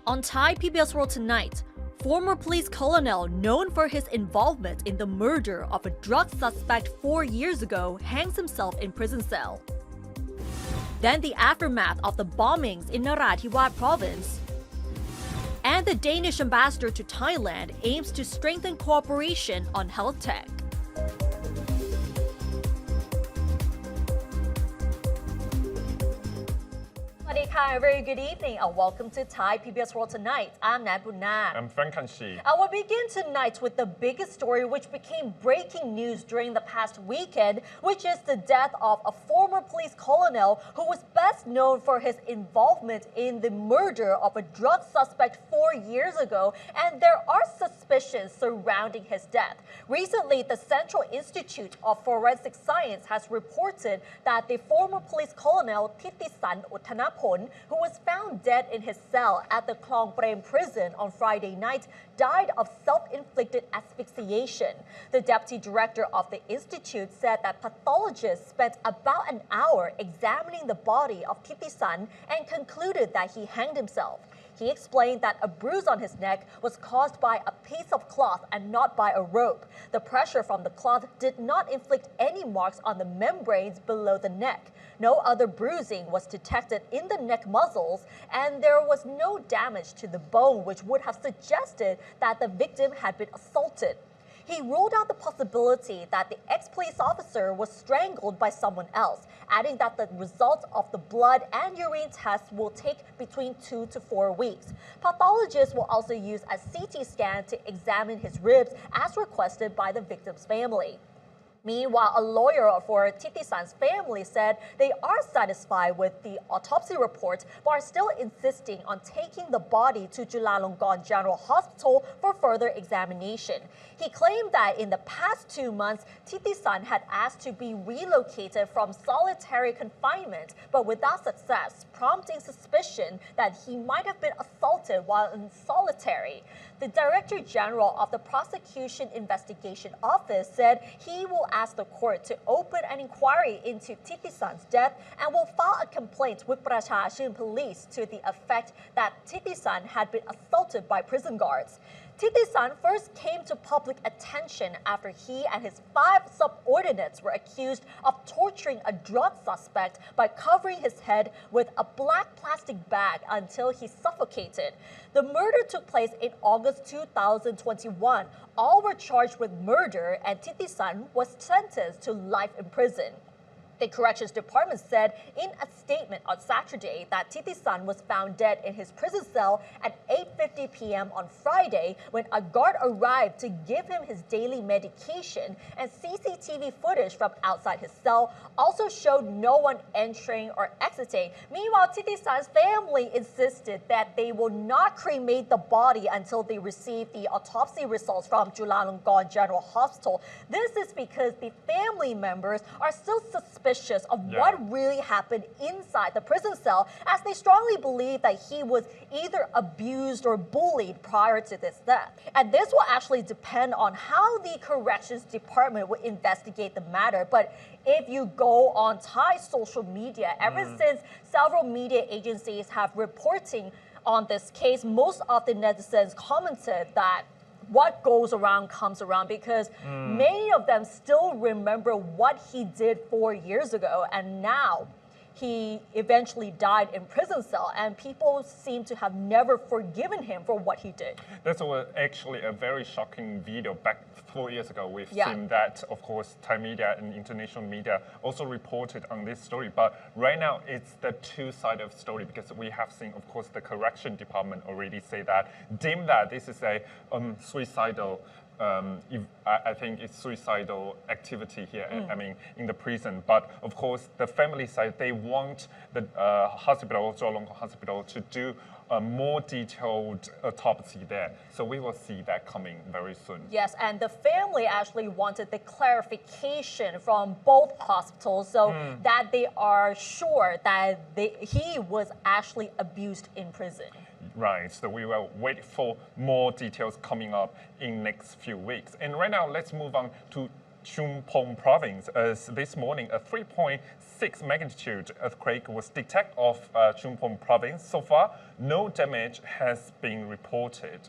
On Thai PBS World Tonight, former police colonel known for his involvement in the murder of a drug suspect 4 years ago hangs himself in prison cell. Then the aftermath of the bombings in Narathiwat province. And the Danish ambassador to Thailand aims to strengthen cooperation on health tech. Hi, very good evening and welcome to Thai PBS World Tonight. I'm Nat Bunat. I'm Frank Kanshi. I will begin tonight with the biggest story which became breaking news during the past weekend, which is the death of a former police colonel who was best known for his involvement in the murder of a drug suspect 4 years ago, and there are suspicions surrounding his death. Recently, the Central Institute of Forensic Science has reported that the former police colonel Thitisan Uttanapon, who was found dead in his cell at the Klong Prem prison on Friday night, died of self-inflicted asphyxiation. The deputy director of the institute said that pathologists spent about an hour examining the body of Thitisan and concluded that he hanged himself. He explained that a bruise on his neck was caused by a piece of cloth and not by a rope. The pressure from the cloth did not inflict any marks on the membranes below the neck. No other bruising was detected in the neck muscles, and there was no damage to the bone, which would have suggested that the victim had been assaulted. He ruled out the possibility that the ex-police officer was strangled by someone else, adding that the results of the blood and urine tests will take between 2 to 4 weeks. Pathologists will also use a CT scan to examine his ribs as requested by the victim's family. Meanwhile, a lawyer for Thitisan's family said they are satisfied with the autopsy report, but are still insisting on taking the body to Chulalongkorn General Hospital for further examination. He claimed that in the past 2 months, Thitisan had asked to be relocated from solitary confinement, but without success, prompting suspicion that he might have been assaulted while in solitary. The Director General of the Prosecution Investigation Office said he will ask the court to open an inquiry into Thitisan's death and will file a complaint with Prachachun Police to the effect that Thitisan had been assaulted by prison guards. Thitisan first came to public attention after he and his 5 subordinates were accused of torturing a drug suspect by covering his head with a black plastic bag until he suffocated. The murder took place in August 2021. All were charged with murder, and Thitisan was sentenced to life in prison. The Corrections Department said in a statement on Saturday that Thitisan was found dead in his prison cell at 8:50 p.m. on Friday when a guard arrived to give him his daily medication, and CCTV footage from outside his cell also showed no one entering or exiting. Meanwhile, Thitisan's family insisted that they will not cremate the body until they receive the autopsy results from Chulalongkorn General Hospital. This is because the family members are still suspicious of what really happened inside the prison cell, as they strongly believe that he was either abused or bullied prior to this death. And this will actually depend on how the Corrections Department will investigate the matter. But if you go on Thai social media, ever since several media agencies have reporting on this case, most of the netizens commented that what goes around comes around, because many of them still remember what he did 4 years ago, and now he eventually died in prison cell, and people seem to have never forgiven him for what he did. That's actually a very shocking video back 4 years ago. We've seen that, of course, Thai media and international media also reported on this story. But right now, it's the two-sided story, because we have seen, of course, the correction department already say that, deem that this is a suicidal I think it's suicidal activity here, I mean, in the prison. But of course, the family side, they want the hospital, Chulalongkorn Hospital, to do a more detailed autopsy there. So we will see that coming very soon. Yes, and the family actually wanted the clarification from both hospitals so that they are sure that he was actually abused in prison. Right, so we will wait for more details coming up in next few weeks. And right now, let's move on to Chumphon province, as this morning a 3.6 magnitude earthquake was detected off Chumphon province. So far, no damage has been reported.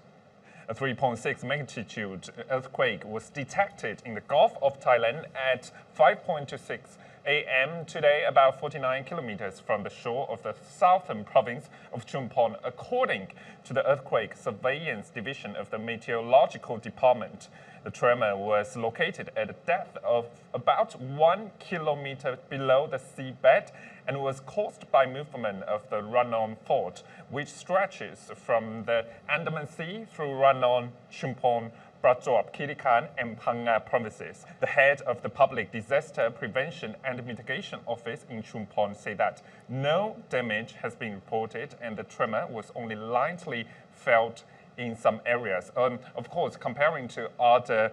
A 3.6 magnitude earthquake was detected in the Gulf of Thailand at 5.26 a.m. today, about 49 kilometers from the shore of the southern province of Chumphon, according to the Earthquake Surveillance Division of the Meteorological Department. The tremor was located at a depth of about 1 kilometer below the seabed and was caused by movement of the Ranong Fault, which stretches from the Andaman Sea through Ranong, Chumphon, Prachuap Khiri Khan and Phang Nga provinces. The head of the Public Disaster Prevention and Mitigation Office in Chumphon said that no damage has been reported and the tremor was only lightly felt in some areas. Of course, comparing to other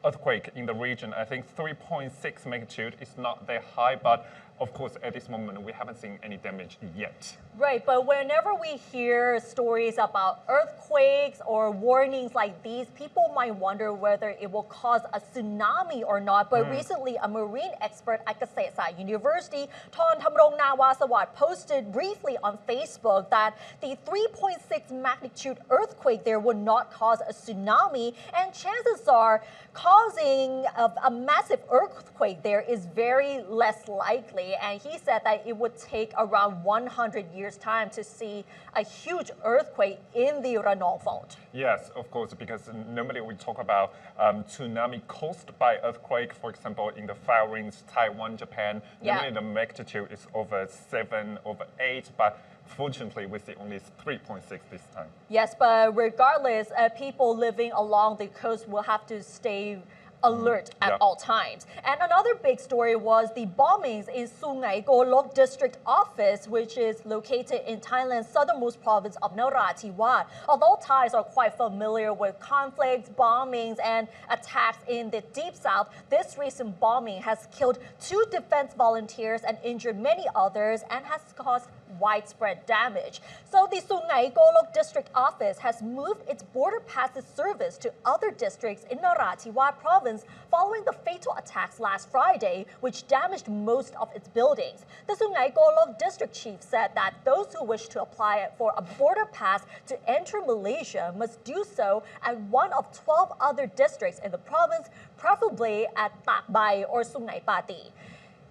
earthquake in the region, I think 3.6 magnitude is not that high, but of course, at this moment, we haven't seen any damage yet. Right, but whenever we hear stories about earthquakes or warnings like these, people might wonder whether it will cause a tsunami or not. But recently, a marine expert at Kasetsart University, Thon Thamrong Nawasawat, posted briefly on Facebook that the 3.6 magnitude earthquake there would not cause a tsunami, and chances are causing a massive earthquake there is very less likely. And he said that it would take around 100 years' time to see a huge earthquake in the Ranong Fault. Yes, of course, because normally we talk about tsunami caused by earthquake, for example, in the Far Rings, Taiwan, Japan. Normally the magnitude is over 7, over 8, but fortunately we see only 3.6 this time. Yes, but regardless, people living along the coast will have to stay alert at all times. And another big story was the bombings in Sungai Kolok district office, which is located in Thailand's southernmost province of Narathiwat. Although Thais are quite familiar with conflicts, bombings, and attacks in the deep south, this recent bombing has killed 2 defense volunteers and injured many others and has caused widespread damage. So the Sungai Kolok district office has moved its border passes service to other districts in Narathiwat province following the fatal attacks last Friday, which damaged most of its buildings. The Sungai Kolok district chief said that those who wish to apply for a border pass to enter Malaysia must do so at one of 12 other districts in the province, preferably at Tak Bai or Sungai Pati.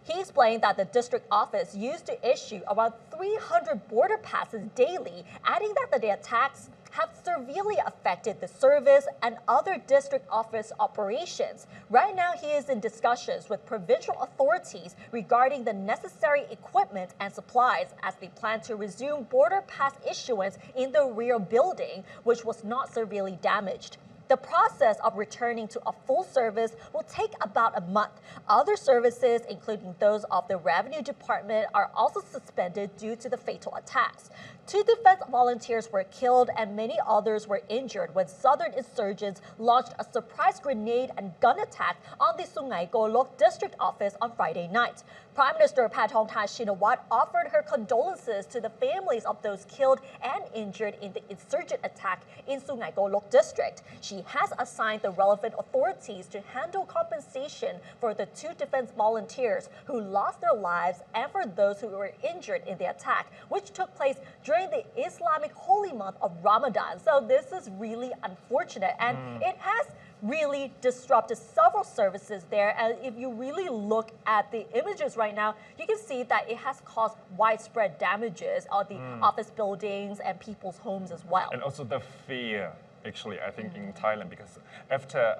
He explained that the district office used to issue around 300 border passes daily, adding that the attacks have severely affected the service and other district office operations. Right now, he is in discussions with provincial authorities regarding the necessary equipment and supplies as they plan to resume border pass issuance in the rear building, which was not severely damaged. The process of returning to a full service will take about a month. Other services, including those of the Revenue Department, are also suspended due to the fatal attacks. 2 defense volunteers were killed and many others were injured when southern insurgents launched a surprise grenade and gun attack on the Sungai Kolok district office on Friday night. Prime Minister Pathongthai Shinawatra offered her condolences to the families of those killed and injured in the insurgent attack in Sungai Kolok district. She has assigned the relevant authorities to handle compensation for the 2 defense volunteers who lost their lives and for those who were injured in the attack, which took place during the Islamic holy month of Ramadan. So this is really unfortunate, and it has really disrupted several services there. And if you really look at the images right now, you can see that it has caused widespread damages on the office buildings and people's homes as well. And also the fear, actually, I think in Thailand, because after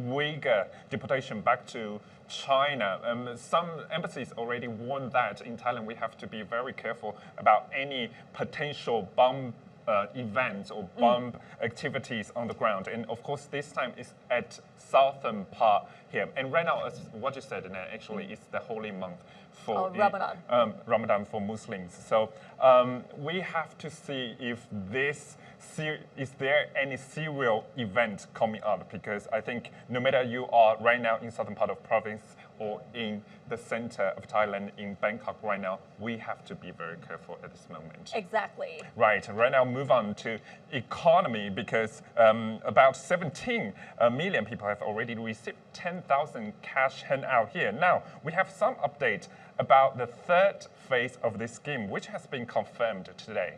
Uyghur deportation back to China, some embassies already warned that in Thailand we have to be very careful about any potential bomb events or bomb activities on the ground. And of course, this time is at southern part here. And right now, as what you said, actually it's the holy month for Ramadan. Ramadan for Muslims. So we have to see if this is there any serial event coming up, because I think no matter you are right now in southern part of province or in the center of Thailand in Bangkok right now, we have to be very careful at this moment. Exactly. Right. Right now, move on to economy, because about 17 million people have already received 10,000 cash handout here. Now, we have some update about the 3rd phase of this scheme, which has been confirmed today.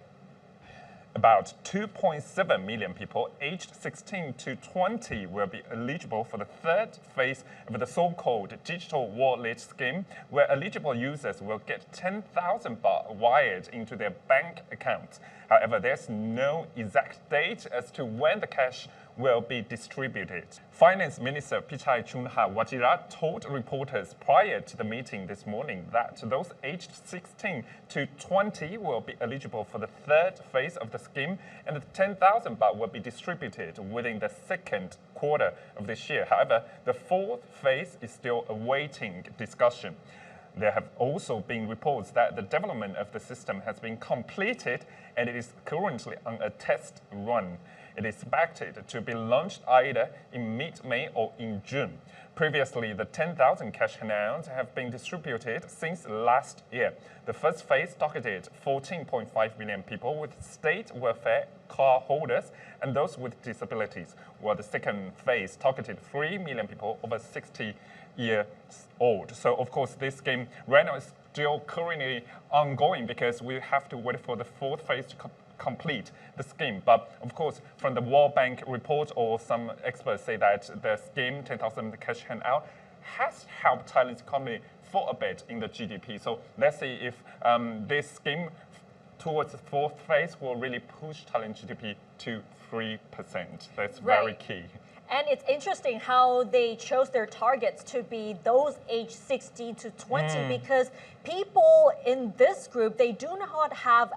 About 2.7 million people aged 16 to 20 will be eligible for the third phase of the so-called digital wallet scheme, where eligible users will get 10,000 baht wired into their bank accounts. However, there's no exact date as to when the cash will be distributed. Finance Minister Pichai Chumphon told reporters prior to the meeting this morning that those aged 16 to 20 will be eligible for the third phase of the scheme, and the 10,000 baht will be distributed within the second quarter of this year. However, the fourth phase is still awaiting discussion. There have also been reports that the development of the system has been completed and it is currently on a test run. It is expected to be launched either in mid-May or in June. Previously, the 10,000 cash handouts have been distributed since last year. The first phase targeted 14.5 million people with state welfare card holders and those with disabilities, while the second phase targeted 3 million people over 60 years old. So, of course, this scheme right now is still currently ongoing because we have to wait for the fourth phase to complete the scheme. But of course, from the World Bank report or some experts say that the scheme, 10,000 cash handout, has helped Thailand's economy for a bit in the GDP. So let's see if this scheme towards the fourth phase will really push Thailand's GDP to 3%. That's very key. And it's interesting how they chose their targets to be those aged 16 to 20 because people in this group, they do not have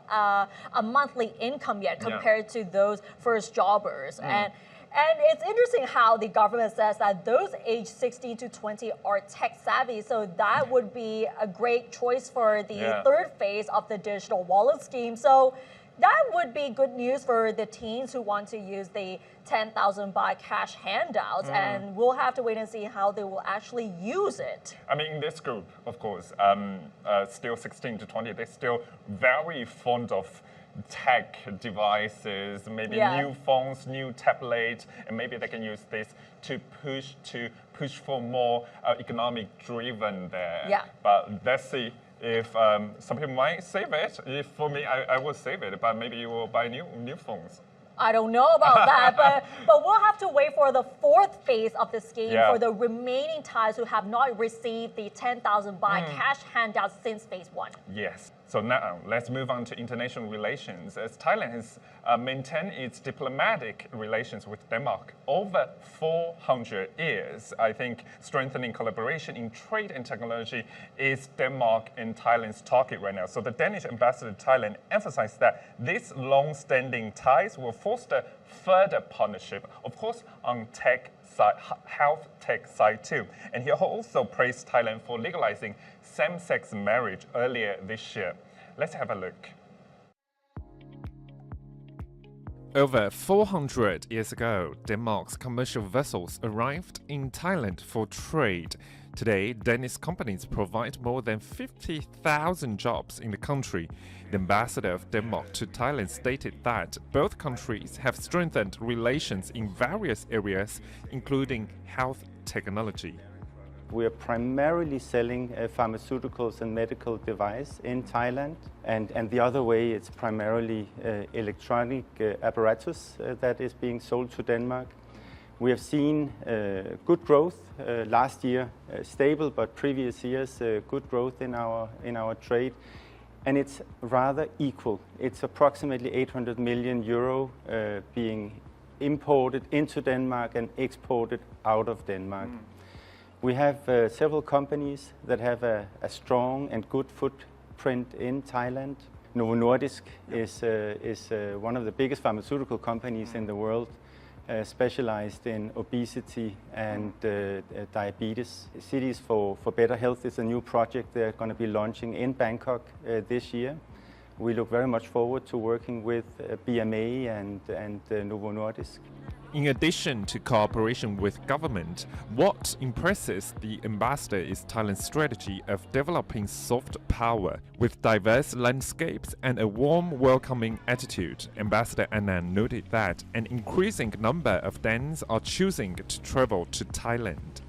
a monthly income yet compared to those first jobbers. And it's interesting how the government says that those aged 16 to 20 are tech savvy. So that would be a great choice for the third phase of the digital wallet scheme. So that would be good news for the teens who want to use the 10,000 baht cash handouts, and we'll have to wait and see how they will actually use it. I mean, in this group, of course, still 16 to 20, they're still very fond of tech devices, maybe new phones, new tablets, and maybe they can use this to push for more economic driven there. Yeah. But let's see. If some people might save it, if for me, I will save it, but maybe you will buy new phones. I don't know about that, but we'll have to wait for the fourth phase of the scheme for the remaining Thais who have not received the 10,000 baht cash handouts since phase one. Yes. So now let's move on to international relations. As Thailand has maintained its diplomatic relations with Denmark over 400 years, I think strengthening collaboration in trade and technology is Denmark and Thailand's target right now. So the Danish ambassador to Thailand emphasized that these long-standing ties will foster further partnership, of course, on tech side, health tech side too. And he also praised Thailand for legalizing same-sex marriage earlier this year. Let's have a look. Over 400 years ago, Denmark's commercial vessels arrived in Thailand for trade. Today, Danish companies provide more than 50,000 jobs in the country. The ambassador of Denmark to Thailand stated that both countries have strengthened relations in various areas, including health technology. We are primarily selling pharmaceuticals and medical device in Thailand, and the other way it's primarily electronic apparatus that is being sold to Denmark. We have seen good growth last year, stable, but previous years good growth in our trade, and it's rather equal. It's approximately 800 million euro being imported into Denmark and exported out of Denmark. We have several companies that have a strong and good footprint in Thailand. Novo Nordisk is one of the biggest pharmaceutical companies in the world, specialized in obesity and diabetes. Cities for Better Health is a new project they're going to be launching in Bangkok this year. We look very much forward to working with BMA and Novo Nordisk. In addition to cooperation with government, what impresses the ambassador is Thailand's strategy of developing soft power. With diverse landscapes and a warm, welcoming attitude, Ambassador Anand noted that an increasing number of Danes are choosing to travel to Thailand.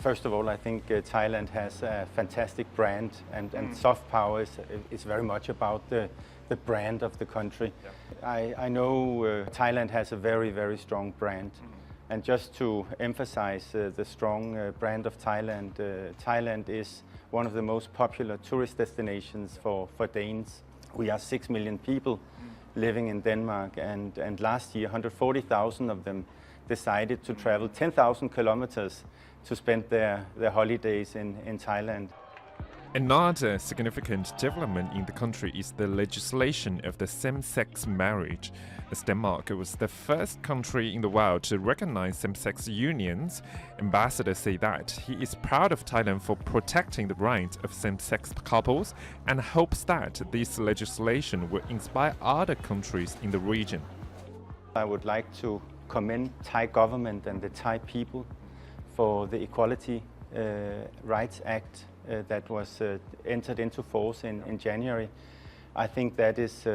First of all, I think Thailand has a fantastic brand, and soft power is very much about the the brand of the country. I know Thailand has a very, very strong brand. And just to emphasize the strong brand of Thailand, Thailand is one of the most popular tourist destinations for Danes. We are 6 million people living in Denmark, and last year 140,000 of them decided to travel 10,000 kilometers to spend their holidays in Thailand. Another significant development in the country is the legislation of the same-sex marriage. As Denmark was the first country in the world to recognize same-sex unions, ambassadors say that he is proud of Thailand for protecting the rights of same-sex couples and hopes that this legislation will inspire other countries in the region. I would like to commend Thai government and the Thai people for the Equality Rights Act that was entered into force in January. I think that is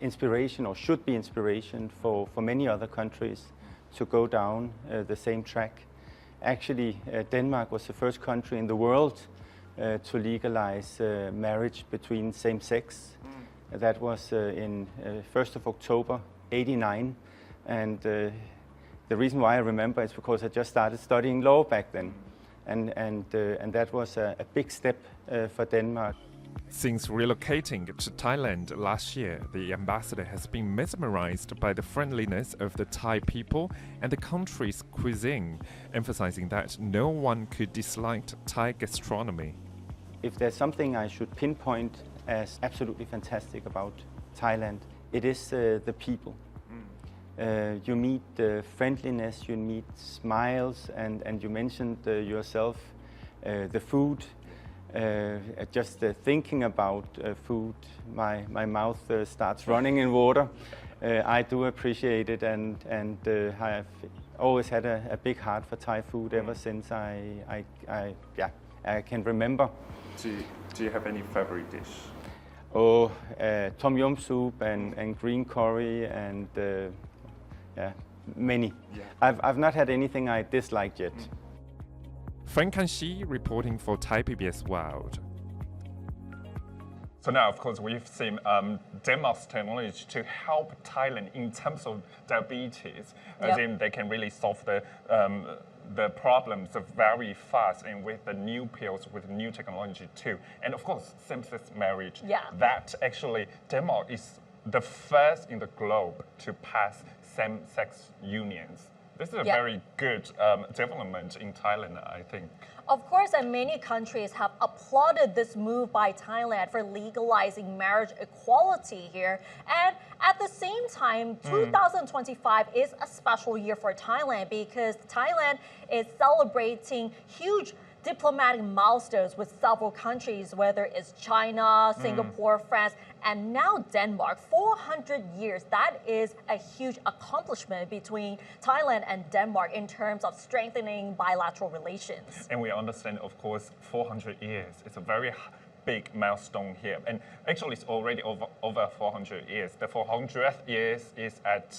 inspiration, or should be inspiration, for many other countries to go down the same track. Actually, Denmark was the first country in the world to legalize marriage between same sex. That was in 1st of October 89, and the reason why I remember is because I just started studying law back then. And that was a big step for Denmark. Since relocating to Thailand last year, the ambassador has been mesmerized by the friendliness of the Thai people and the country's cuisine, emphasizing that no one could dislike Thai gastronomy. If there's something I should pinpoint as absolutely fantastic about Thailand, it is the people. You meet friendliness, you meet smiles, and you mentioned yourself the food. Just thinking about food, my mouth starts running in water. I do appreciate it, and I've always had a big heart for Thai food ever since I can remember. Do you have any favorite dish? Oh, tom yum soup and green curry and many. Yeah. I've not had anything I disliked yet. Frank Kanshi reporting for Thai PBS World. So now, of course, we've seen Denmark's technology to help Thailand in terms of diabetes, as in they can really solve the problems very fast, and with the new pills, with new technology too. And of course, same-sex marriage. Yeah. That actually, Denmark is the first in the globe to pass same-sex unions. This is a very good development in Thailand, I think. Of course, and many countries have applauded this move by Thailand for legalizing marriage equality here. And at the same time, 2025 is a special year for Thailand because Thailand is celebrating huge diplomatic milestones with several countries, whether it's China, Singapore, France, and now Denmark. 400 years, that is a huge accomplishment between Thailand and Denmark in terms of strengthening bilateral relations. And we understand, of course, 400 years. It's a very big milestone here. And actually, it's already over 400 years. The 400th year is at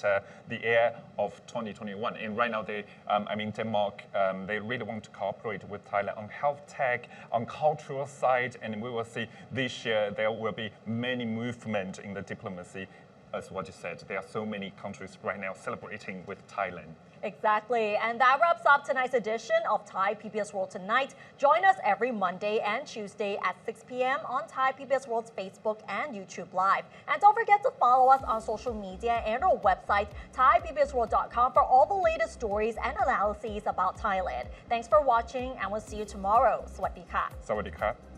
the year of 2021. And right now, Denmark, they really want to cooperate with Thailand on health tech, on cultural side. And we will see this year, there will be many movement in the diplomacy. As what you said, there are so many countries right now celebrating with Thailand. Exactly. And that wraps up tonight's edition of Thai PBS World Tonight. Join us every Monday and Tuesday at 6 p.m. on Thai PBS World's Facebook and YouTube Live. And don't forget to follow us on social media and our website, thaipbsworld.com, for all the latest stories and analyses about Thailand. Thanks for watching, and we'll see you tomorrow. สวัสดีค่ะ สวัสดีครับ